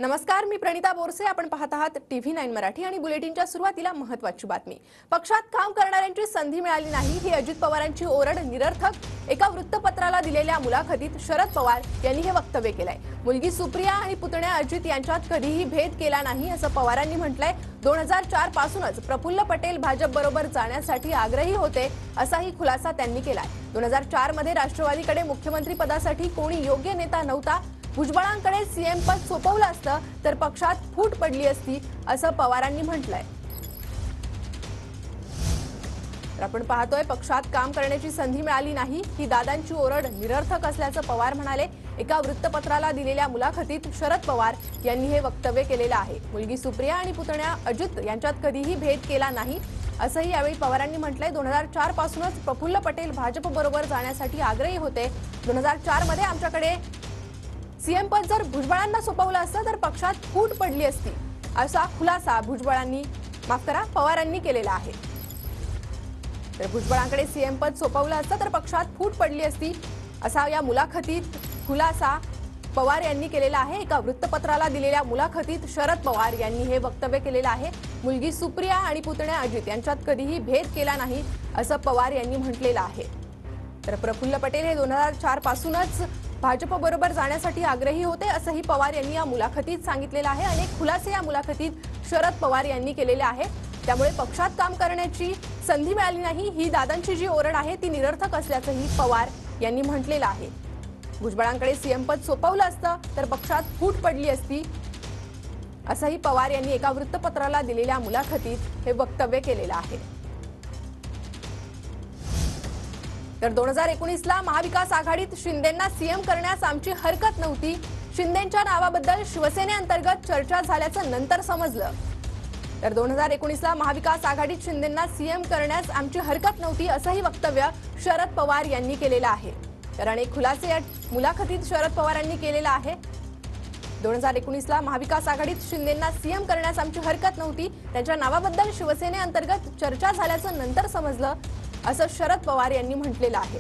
नमस्कार, मी प्रणिता बोरसे. आपण पाहत आहात TV9 मराठी आणि बुलेटिनच्या सुरुवातीला महत्त्वाची बातमी. पक्षात काम करणाऱ्यांची संधी मिळाली नाही ही अजित पवारांची ओरड निरर्थक. एका वृत्तपत्राला दिलेल्या मुलाखतीत शरद पवार यांनी हे वक्तव्य केलंय. मुलगी सुप्रिया आणि पुतण्या अजित यांच्यात कधीही भेद केला नाही असं पवारांनी म्हटलंय. 2004 पासूनच प्रफुल्ल पटेल भाजप बरोबर जाण्यासाठी आग्रही होते असाही खुलासा त्यांनी केलाय. 2004 मध्ये राष्ट्रवादीकडे मुख्यमंत्री पदासाठी कोणी योग्य नेता नव्हता. भुजबळांकडे सीएम पद सोपवलं असतं तर पक्षात फूट पडली असती असं पवारांनी म्हटलंय. तर आपण पाहतोय, पक्षात काम करण्याची संधी मिळाली नाही ही दादांची ओरड निरर्थक असल्याचं पवार म्हणाले. एका वृत्तपत्राला दिलेल्या मुलाखतीत शरद पवार यांनी हे वक्तव्य केलेलं आहे. मुलगी सुप्रिया आणि पुतण्या अजित यांच्यात कधीही भेद केला नाही असंही यावेळी पवारांनी म्हटलंय. 2004 पासूनच प्रफुल्ल पटेल भाजप बरोबर जाण्यासाठी आग्रही होते. 2004 मध्ये आमच्याकडे सीएम पद जर भुजबळांना सोपवलं असतं तर पक्षात फूट पडली असती असा खुलासा पवारांनी केलेला आहे. तर भुजबळांकडे सीएम पद सोपवलं असतं तर पक्षात फूट पडली असती असा या मुलाखतीत खुलासा पवार यांनी केलेला आहे. एका वृत्तपत्राला दिलेल्या मुलाखतीत शरद पवार यांनी हे वक्तव्य केलेलं आहे. मुलगी सुप्रिया आणि पुतण्या अजित यांच्यात कधीही भेद केला नाही असं पवार यांनी म्हटलेलं आहे. तर प्रफुल्ल पटेल हे 2004 पासूनच भाजप बरोबर जाण्यासाठी आग्रही होते असंही पवार यांनी या मुलाखतीत सांगितलेलं आहे. अनेक खुलासे या मुलाखतीत शरद पवार यांनी केलेले आहेत. त्यामुळे पक्षात काम करण्याची संधी मिळाली नाही ही दादांची जी ओरड आहे ती निरर्थक असल्याचंही पवार यांनी म्हटलेलं आहे. भुजबळांकडे सीएम पद सोपवलं असतं तर पक्षात फूट पडली असती असंही पवार यांनी एका वृत्तपत्राला दिलेल्या मुलाखतीत हे वक्तव्य केलेलं आहे. तर 2019ला महाविकास आघाडीत शिंदेंना सीएम करण्यास आमची हरकत नव्हती. शिंदेंच्या नावाबद्दल शिवसेनेअंतर्गत चर्चा झाल्याचं नंतर समजलं. तर 2019ला महाविकास आघाडीत शिंदेंना सीएम करण्यास आमची हरकत नव्हती असंही वक्तव्य शरद पवार यांनी केलेलं आहे. तर अनेक खुलासे या मुलाखतीत शरद पवारांनी केलेला आहे. 2019ला महाविकास आघाडीत शिंदेंना सीएम करण्यास आमची हरकत नव्हती. त्यांच्या नावाबद्दल शिवसेनेअंतर्गत चर्चा झाल्याचं नंतर समजलं असं शरद पवार यांनी म्हटलेलं आहे.